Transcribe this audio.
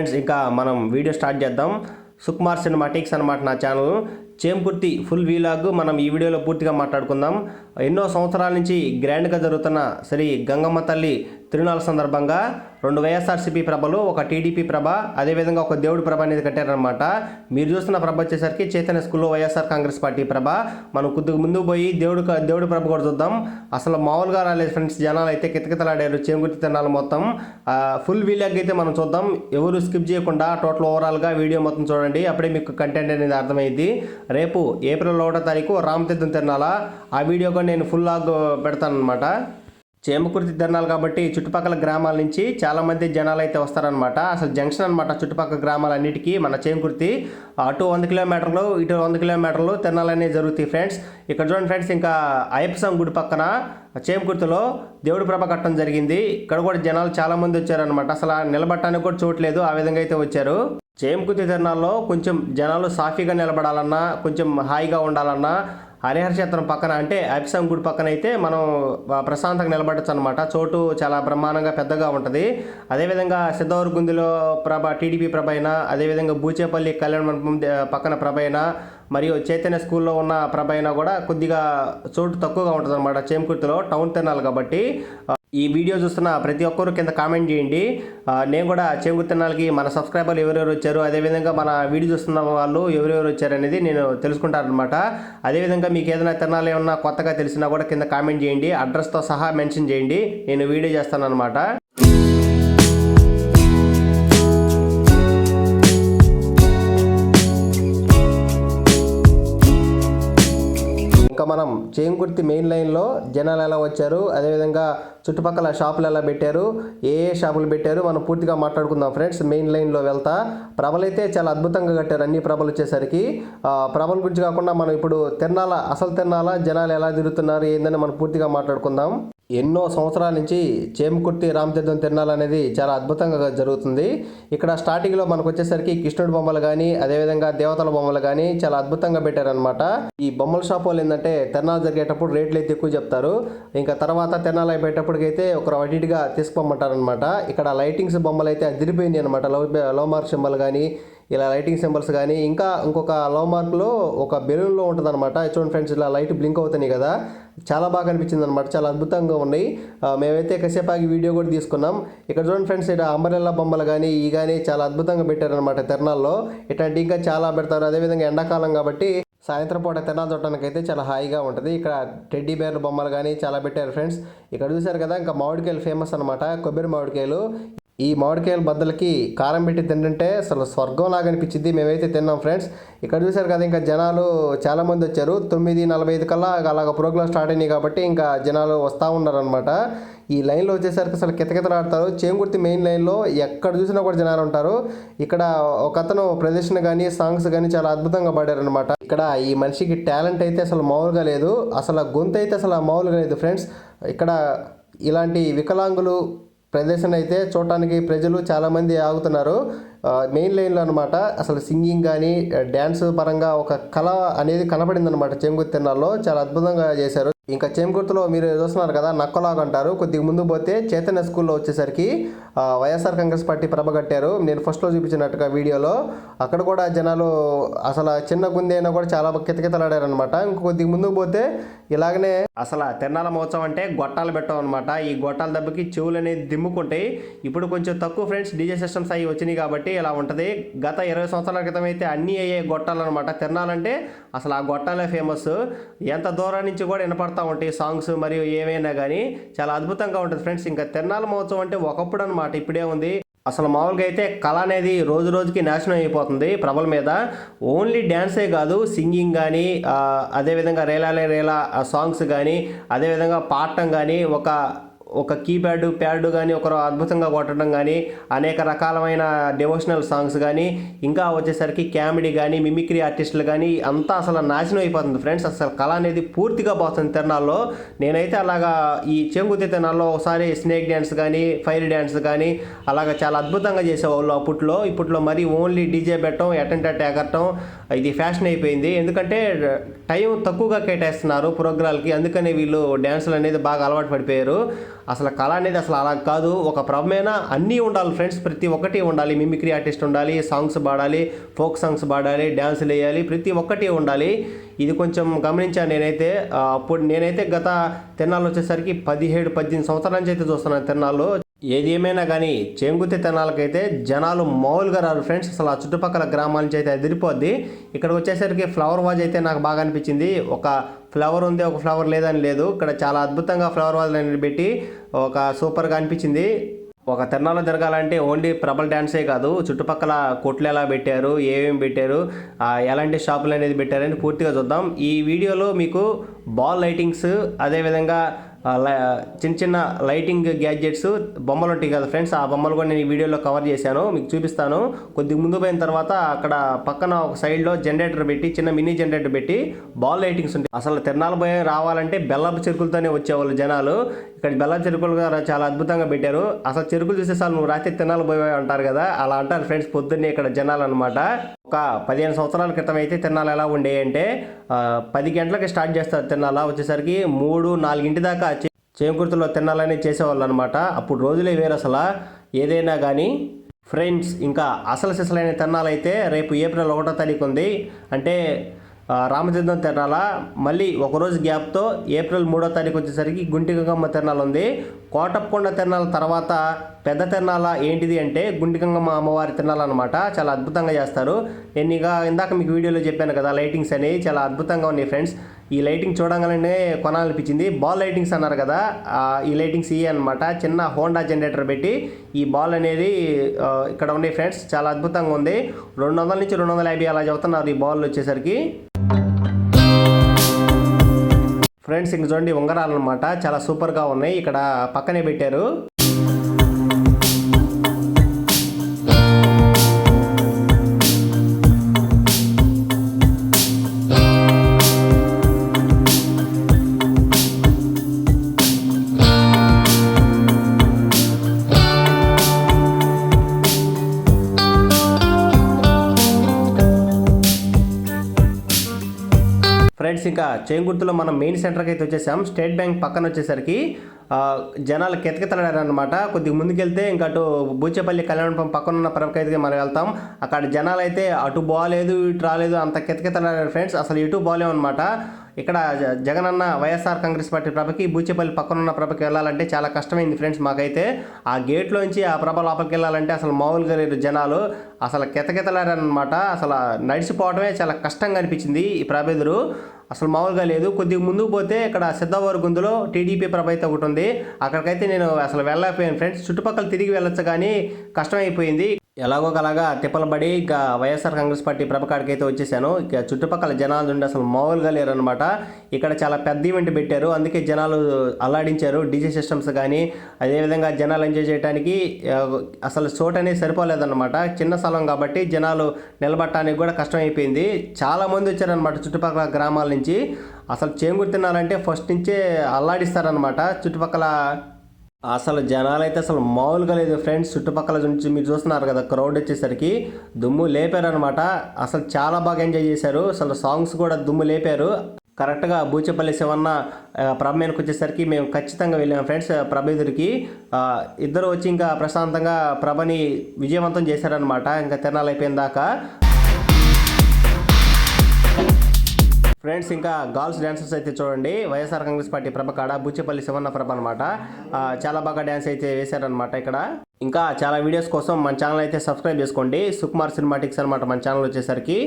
Friends ఇంకా మనం video start చేద్దాం. సుకుమార్ సినిమాటిక్స్ అన్నమాట నా ఛానల్. చేంకుర్తి ఫుల్ వీలాగ్ మనం ఈ వీడియోలో పూర్తిగా మాట్లాడుకుందాం. ఎన్నో సంవత్సరాల నుంచి గ్రాండ్గా జరుగుతున్న శ్రీ గంగమ్మ తల్లి తిరునాళ్ళ సందర్భంగా 2 వైఎస్ఆర్సీపీ ప్రభలు, ఒక టీడీపీ ప్రభ, అదేవిధంగా ఒక దేవుడి ప్రభ అనేది కట్టారనమాట. మీరు చూస్తున్న ప్రభ వచ్చేసరికి చైతన్య స్కూల్లో వైఎస్ఆర్ కాంగ్రెస్ పార్టీ ప్రభ. మనం కొద్దిగా ముందుకు పోయి దేవుడి ప్రభ కూడా చూద్దాం. అసలు మామూలుగా రాలేదు ఫ్రెండ్స్, జనాలు అయితే కితకితలాడారు చేంకుర్తి తిరునాళ్ళు మొత్తం. ఫుల్ వీలాగ్ అయితే మనం చూద్దాం. ఎవరు స్కిప్ చేయకుండా టోటల్ ఓవరాల్గా వీడియో మొత్తం చూడండి, అప్పుడే మీకు కంటెంట్ అనేది అర్థమైంది. రేపు ఏప్రిల్ 1వ తారీఖు రామతీర్థం తిరునాళ్ళ. ఆ వీడియో కూడా నేను ఫుల్ లాగ్ పెడతాను అనమాట. చేమకుర్తి తిరునాళ్ళు కాబట్టి చుట్టుపక్కల గ్రామాల నుంచి చాలామంది జనాలు అయితే వస్తారనమాట. అసలు జంక్షన్ అనమాట చుట్టుపక్కల గ్రామాలన్నిటికీ మన చేమకుర్తి. అటు 100 కిలోమీటర్లు, ఇటు 100 కిలోమీటర్లు తిరునాళ్ళు అనేవి జరుగుతాయి ఫ్రెండ్స్. ఇక్కడ చూడండి ఫ్రెండ్స్, ఇంకా అయ్యప్ప గుడి పక్కన చేమకుర్తిలో దేవుడి ప్రభ కట్టడం జరిగింది. ఇక్కడ కూడా జనాలు చాలామంది వచ్చారనమాట. అసలు నిలబడటానికి కూడా చోట్లేదు, ఆ విధంగా అయితే వచ్చారు. చేమకుర్తి తిరునాళ్ళలో కొంచెం జనాలు సాఫీగా నిలబడాలన్నా, కొంచెం హాయిగా ఉండాలన్నా హరిహర క్షేత్రం పక్కన అంటే అయ్యప్ప గుడి పక్కన అయితే మనం ప్రశాంతంగా నిలబడచ్చు అనమాట. చోటు చాలా బ్రహ్మాండంగా పెద్దగా ఉంటుంది. అదేవిధంగా సిద్ధవరగుందిలో ప్రభ టీడీపీ ప్రభ అయినా, అదేవిధంగా బూచేపల్లి కళ్యాణ మండపం పక్కన ప్రభ అయినా, మరియు చైతన్య స్కూల్లో ఉన్న ప్రభ అయినా కూడా కొద్దిగా చోటు తక్కువగా ఉంటుంది అనమాట. చేమకుర్తిలో టౌన్ తిరునాళ్ళు కాబట్టి ఈ వీడియో చూస్తున్న ప్రతి ఒక్కరు కింద కామెంట్ చేయండి. నేను కూడా చేమకుర్తి తిరునాళ్ళకి మన సబ్స్క్రైబర్లు ఎవరెవరు వచ్చారు, అదేవిధంగా మన వీడియో చూస్తున్న వాళ్ళు ఎవరెవరు వచ్చారు అనేది నేను తెలుసుకుంటానమాట. అదేవిధంగా మీకు ఏదైనా తిరునాళ్ళు ఏమన్నా కొత్తగా తెలిసినా కూడా కింద కామెంట్ చేయండి, అడ్రస్తో సహా మెన్షన్ చేయండి, నేను వీడియో చేస్తాను అనమాట. ఇంకా మనం చేమకుర్తి మెయిన్ లైన్లో జనాలు ఎలా వచ్చారు, అదేవిధంగా చుట్టుపక్కల షాపులు ఎలా పెట్టారు, ఏ షాపులు పెట్టారు మనం పూర్తిగా మాట్లాడుకుందాం ఫ్రెండ్స్. మెయిన్ లైన్లో వెళ్తా ప్రభలు అయితే చాలా అద్భుతంగా కట్టారు. అన్ని ప్రభలు వచ్చేసరికి ప్రభల గురించి కాకుండా మనం ఇప్పుడు అసలు తిరునాళ్ళ జనాలు ఎలా తిరుగుతున్నారు ఏందని మనం పూర్తిగా మాట్లాడుకుందాం. ఎన్నో సంవత్సరాల నుంచి చేమకుర్తి రామతీర్థం తిరునాళ్ళు అనేది చాలా అద్భుతంగా జరుగుతుంది. ఇక్కడ స్టార్టింగ్లో మనకు వచ్చేసరికి కృష్ణుడి బొమ్మలు కానీ, అదేవిధంగా దేవతల బొమ్మలు కానీ చాలా అద్భుతంగా పెట్టారనమాట. ఈ బొమ్మల షాప్ వాళ్ళు ఏంటంటే తిరునాళ్ళు జరిగేటప్పుడు రేట్లు అయితే ఎక్కువ చెప్తారు. ఇంకా తర్వాత తిరునాళ్ళు అయిపోయేటప్పటికైతే ఒక అడిటిగా తీసుకుపోమంటారనమాట. ఇక్కడ లైటింగ్స్ బొమ్మలు అయితే అదిరిపోయింది అనమాట. లవ్ మార్క్ సింబల్ కానీ, ఇలా లైటింగ్ సింబల్స్ కానీ, ఇంకొక లవ్ మార్క్లో ఒక బెలూన్లో ఉంటుంది అనమాట. చూడండి ఫ్రెండ్స్, ఇలా లైట్ బ్లింక్ అవుతున్నాయి కదా, చాలా బాగా అనిపించింది అనమాట. చాలా అద్భుతంగా ఉన్నాయి. మేమైతే కాసేపాకి వీడియో కూడా తీసుకున్నాం. ఇక్కడ చూడండి ఫ్రెండ్స్, ఇక్కడ అంబరెల్లా బొమ్మలు కానీ కానీ చాలా అద్భుతంగా పెట్టారనమాట తిరునాళ్ళలో. ఇట్లాంటి ఇంకా చాలా పెడతారు. అదేవిధంగా ఎండాకాలం కాబట్టి సాయంత్రం పూట తిరునాళ్ళు చూడటానికి అయితే చాలా హాయిగా ఉంటుంది. ఇక్కడ టెడ్డీ బేర్ల బొమ్మలు కానీ చాలా పెట్టారు ఫ్రెండ్స్. ఇక్కడ చూశారు కదా, ఇంకా మామిడికాయలు ఫేమస్ అనమాట, కొబ్బరి మామిడికాయలు. ఈ మామిడికాయల బద్దలకి కారం పెట్టి తింటుంటే అసలు స్వర్గం లాగా అనిపించింది. మేమైతే తిన్నాం ఫ్రెండ్స్. ఇక్కడ చూశారు కదా, ఇంకా జనాలు చాలామంది వచ్చారు. 9:45 కల్లా అలాగ ప్రోగ్రామ్ స్టార్ట్ అయినాయి కాబట్టి ఇంకా జనాలు వస్తూ ఉన్నారనమాట. ఈ లైన్లో వచ్చేసరికి అసలు కితకితలాడతారు. చేమకుర్తి మెయిన్ లైన్లో ఎక్కడ చూసినా కూడా జనాలు ఉంటారు. ఇక్కడ ఒక అతను ప్రదర్శన కానీ, సాంగ్స్ కానీ చాలా అద్భుతంగా పాడారనమాట. ఇక్కడ ఈ మనిషికి టాలెంట్ అయితే అసలు మామూలుగా లేదు. అసలు గొంతు అయితే అసలు మామూలుగా లేదు ఫ్రెండ్స్. ఇక్కడ ఇలాంటి వికలాంగులు ప్రదర్శన అయితే చూడటానికి ప్రజలు చాలామంది ఆగుతున్నారు మెయిన్ లైన్లో అనమాట. అసలు సింగింగ్ కానీ, డ్యాన్స్ పరంగా ఒక కళ అనేది కనపడింది అనమాట చేమకుర్తి తిరునాళ్ళలో. చాలా అద్భుతంగా చేశారు. ఇంకా చేమకుర్తిలో మీరు చూస్తున్నారు కదా, నక్కలాగా అంటారు. కొద్దిగా ముందు పోతే చైతన్య స్కూల్లో వచ్చేసరికి వైఎస్ఆర్ కాంగ్రెస్ పార్టీ ప్రభ కట్టారు. నేను ఫస్ట్లో చూపించినట్టుగా వీడియోలో అక్కడ కూడా జనాలు అసలు చిన్న గుంది అయినా కూడా చాలా కితకితలాడారనమాట. ఇంకో కొద్దిగా ముందుకు పోతే ఇలాగనే అసలు తిరునాళ్ళ మహోత్సవం అంటే గొట్టాలు పెట్టాం అనమాట. ఈ గొట్టాల దెబ్బకి చెవులు అనేది దిమ్ముకుంటాయి. ఇప్పుడు కొంచెం తక్కువ ఫ్రెండ్స్, డీజే సిస్టమ్స్ అవి వచ్చినాయి కాబట్టి ఇలా ఉంటుంది. గత 20 సంవత్సరాల క్రితం అయితే అన్నీ అయ్యే గొట్టాలు అనమాట. తిరునాళ్ళంటే అసలు ఆ గొట్టాలే ఫేమస్. ఎంత దూరం నుంచి కూడా వినపడతా ఉంటాయి సాంగ్స్ మరియు ఏమైనా కానీ చాలా అద్భుతంగా ఉంటుంది ఫ్రెండ్స్. ఇంకా తిరునాళ్ళ మహోత్సవం అంటే ఒకప్పుడు అనమాట, ఇప్పుడే ఉంది. అసలు మామూలుగా అయితే కళ అనేది రోజు రోజుకి నాశనం అయిపోతుంది ప్రభల మీద. ఓన్లీ డ్యాన్సే కాదు, సింగింగ్ కానీ, అదేవిధంగా రేలాలే రేలా సాంగ్స్ కానీ, అదేవిధంగా పాడటం కానీ, ఒక ప్యాడ్ కానీ ఒకరు అద్భుతంగా కొట్టడం కానీ, అనేక రకాలమైన డివోషనల్ సాంగ్స్ కానీ, ఇంకా వచ్చేసరికి కామెడీ కానీ, మిమిక్రీ ఆర్టిస్టులు కానీ అంతా అసలు నాశనం అయిపోతుంది ఫ్రెండ్స్. అసలు కళ అనేది పూర్తిగా పోతుంది తిరునాళ్ళలో. నేనైతే అలాగా ఈ చేమకుర్తి తిరునాళ్ళలో ఒకసారి స్నేక్ డ్యాన్స్ కానీ, ఫైర్ డ్యాన్స్ కానీ అలాగా చాలా అద్భుతంగా చేసేవాళ్ళు అప్పట్లో. ఇప్పట్లో మరి ఓన్లీ డీజే పెట్టడం, అటెండెంట్ ఎగరటం ఇది ఫ్యాషన్ అయిపోయింది. ఎందుకంటే టైం తక్కువగా కేటాయిస్తున్నారు ప్రోగ్రాలకి, అందుకని వీళ్ళు డ్యాన్సులు అనేది బాగా అలవాటు పడిపోయారు. అసలు కళ అనేది అసలు అలా కాదు, ఒక ప్రభమైన అన్నీ ఉండాలి ఫ్రెండ్స్, ప్రతి ఒక్కటి ఉండాలి. మిమిక్రీ ఆర్టిస్ట్ ఉండాలి, సాంగ్స్ పాడాలి, ఫోక్ సాంగ్స్ పాడాలి, డ్యాన్సులు వేయాలి, ప్రతి ఒక్కటి ఉండాలి. ఇది కొంచెం గమనించాను నేనైతే. అప్పుడు నేనైతే గత తిరణాలు వచ్చేసరికి 17-18 సంవత్సరాల నుంచి అయితే చూస్తున్నాను తిరణాలు. ఏది ఏమైనా కానీ చేంగుర్తి తిరణాలకైతే జనాలు మామూలుగా రారు ఫ్రెండ్స్. అసలు ఆ చుట్టుపక్కల గ్రామాల నుంచి అయితే అదిరిపోద్ది. ఇక్కడికి వచ్చేసరికి ఫ్లవర్ వాజ్ అయితే నాకు బాగా అనిపించింది. ఒక ఫ్లవర్ ఉంది, ఒక ఫ్లవర్ లేదని లేదు. ఇక్కడ చాలా అద్భుతంగా ఫ్లవర్ వాజ్ అనేది పెట్టి ఒక సూపర్గా అనిపించింది. ఒక తిరణాలు జరగాలంటే ఓన్లీ ప్రబల్ డ్యాన్సే కాదు, చుట్టుపక్కల కొట్లు ఎలా పెట్టారు, ఏమేమి పెట్టారు, ఎలాంటి షాపులు అనేది పెట్టారని పూర్తిగా చూద్దాం. ఈ వీడియోలో మీకు బాల్ లైటింగ్స్, అదేవిధంగా చిన్న చిన్న లైటింగ్ గ్యాడ్జెట్స్ బొమ్మలు ఉంటాయి కదా ఫ్రెండ్స్, ఆ బొమ్మలు కూడా నేను ఈ వీడియోలో కవర్ చేశాను, మీకు చూపిస్తాను. కొద్దిగా ముందు పోయిన తర్వాత అక్కడ పక్కన ఒక సైడ్లో జనరేటర్ పెట్టి, చిన్న మినీ జనరేటర్ పెట్టి బాల్ లైటింగ్స్ ఉంటాయి. అసలు తిరణాలు పోయి రావాలంటే బెల్లపు చెరుకులతోనే వచ్చేవాళ్ళు జనాలు. ఇక్కడ బెల్లపు చెరుకులు చాలా అద్భుతంగా పెట్టారు. అసలు చెరుకులు చూసేసాలు నువ్వు రాత్రి తిరణాలు పోయి అంటారు కదా, అలా అంటారు ఫ్రెండ్స్ పొద్దున్నే ఇక్కడ జనాలు అనమాట. ఒక 15 సంవత్సరాల క్రితం అయితే తిరణాలు ఎలా ఉండేవి అంటే 10 గంటలకి స్టార్ట్ చేస్తారు తిరణాల, వచ్చేసరికి 3-4 దాకా చేంకుర్తిలో తిరణాలని చేసేవాళ్ళు అనమాట. అప్పుడు రోజులే వేరు అసలు ఏదైనా కానీ ఫ్రెండ్స్. ఇంకా అసలు సిసలైన తిరణాలు అయితే రేపు ఏప్రిల్ 1వ తారీఖు ఉంది. అంటే రామచంద్రం తిరణాల మళ్ళీ ఒకరోజు గ్యాప్తో ఏప్రిల్ 3వ తారీఖు వచ్చేసరికి గుంటిగంగమ్మ తిరణాలు ఉంది. కోటప్పకొండ తిరణాల తర్వాత పెద్ద తిరణాల ఏంటిది అంటే గుంటిగంగమ్మ అమ్మవారి తిరణాలు అనమాట. చాలా అద్భుతంగా చేస్తారు. నేను ఇందాక మీకు వీడియోలో చెప్పాను కదా, లైటింగ్స్ అనేవి చాలా అద్భుతంగా ఉన్నాయి ఫ్రెండ్స్. ఈ లైటింగ్ చూడంగానే కొనాలనిపించింది. బాల్ లైటింగ్స్ అన్నారు కదా, ఈ లైటింగ్స్ ఇవి అనమాట. చిన్న హోండా జనరేటర్ పెట్టి ఈ బాల్ అనేది ఇక్కడ ఉన్నాయి ఫ్రెండ్స్. చాలా అద్భుతంగా ఉంది. 200 నుంచి 250 అలా చెబుతున్నారు ఈ బాల్ వచ్చేసరికి. ఫ్రెండ్స్ ఇంక చూడండి ఉంగరాలు అనమాట, చాలా సూపర్గా ఉన్నాయి. ఇక్కడ పక్కనే పెట్టారు. ఫ్రెండ్స్ ఇంకా చేంగుర్తిలో మనం మెయిన్ సెంటర్కి అయితే వచ్చేసాం. స్టేట్ బ్యాంక్ పక్కన వచ్చేసరికి జనాలు కెతకెతలాడారనమాట. కొద్దిగా ముందుకెళ్తే ఇంకా అటు బూచేపల్లి కళ్యాణం పక్కన ఉన్న ప్రభకైతే మనం వెళ్తాం. అక్కడ జనాలు అయితే అటు బాగాలేదు ఇటు రాలేదు, అంత కెతకెతలాడారు ఫ్రెండ్స్. అసలు ఇటు బాగాలేవు అనమాట. ఇక్కడ జగనన్న వైఎస్ఆర్ కాంగ్రెస్ పార్టీ ప్రభకి బూచేపల్లి పక్కనున్న ప్రభకి వెళ్ళాలంటే చాలా కష్టమైంది ఫ్రెండ్స్ మాకైతే. ఆ గేట్లోంచి ఆ ప్రభ లోపలికి వెళ్ళాలంటే అసలు మామూలుగా లేదు జనాలు, అసలు కెతకెతలారనమాట. అసలు నడిచిపోవడమే చాలా కష్టంగా అనిపించింది ఈ ప్రభ ఎదురు, అసలు మామూలుగా లేదు. కొద్దిగా ముందుకు పోతే ఇక్కడ సిద్ధవర గుందులో టీడీపీ ప్రభ అయితే ఒకటి ఉంది, అక్కడికైతే నేను అసలు వెళ్ళకపోయాను ఫ్రెండ్స్. చుట్టుపక్కల తిరిగి వెళ్ళొచ్చు కానీ కష్టమైపోయింది. ఎలాగోలాగా తిప్పలబడి ఇక వైఎస్ఆర్ కాంగ్రెస్ పార్టీ ప్రభ కాడికి అయితే వచ్చేసాను. ఇక చుట్టుపక్కల జనాలు ఉండి అసలు మామూలుగా లేరు అనమాట. ఇక్కడ చాలా పెద్ద ఈవెంట్ పెట్టారు, అందుకే జనాలు అల్లాడించారు. డీజే సిస్టమ్స్ కానీ అదేవిధంగా జనాలు ఎంజాయ్ చేయడానికి అసలు చోటు అనేది సరిపోలేదన్నమాట. చిన్న స్థలం కాబట్టి జనాలు నిలబడటానికి కూడా కష్టమైపోయింది. చాలామంది వచ్చారనమాట చుట్టుపక్కల గ్రామాల నుంచి. అసలు చేంగుర్తి తినాలంటే ఫస్ట్ నుంచే అల్లాడిస్తారనమాట చుట్టుపక్కల. అసలు జనాలు అయితే అసలు మామూలుగా లేదు ఫ్రెండ్స్. చుట్టుపక్కల నుంచి మీరు చూస్తున్నారు కదా, క్రౌడ్ వచ్చేసరికి దుమ్ము లేపారనమాట. అసలు చాలా బాగా ఎంజాయ్ చేశారు. అసలు సాంగ్స్ కూడా దుమ్ము లేపారు. కరెక్ట్గా బూచేపల్లి శివన్న ప్రభ మీదకి వచ్చేసరికి మేము ఖచ్చితంగా వెళ్ళాము ఫ్రెండ్స్. ప్రభ ఎదురికి ఇద్దరు వచ్చి ఇంకా ప్రశాంతంగా ప్రభని విజయవంతం చేశారనమాట. ఇంకా తిరణాలు అయిపోయిన దాకా ఫ్రెండ్స్. ఇంకా గర్ల్స్ డ్యాన్సర్స్ అయితే చూడండి, వైఎస్ఆర్ కాంగ్రెస్ పార్టీ ప్రభ కాడ బూచేపల్లి శివన్న ప్రభ అనమాట. చాలా బాగా డ్యాన్స్ అయితే వేశారనమాట ఇక్కడ. ఇంకా చాలా వీడియోస్ కోసం మన ఛానల్ అయితే సబ్స్క్రైబ్ చేసుకోండి. సుకుమార్ సినిమాటిక్స్ అనమాట మన ఛానల్ వచ్చేసరికి.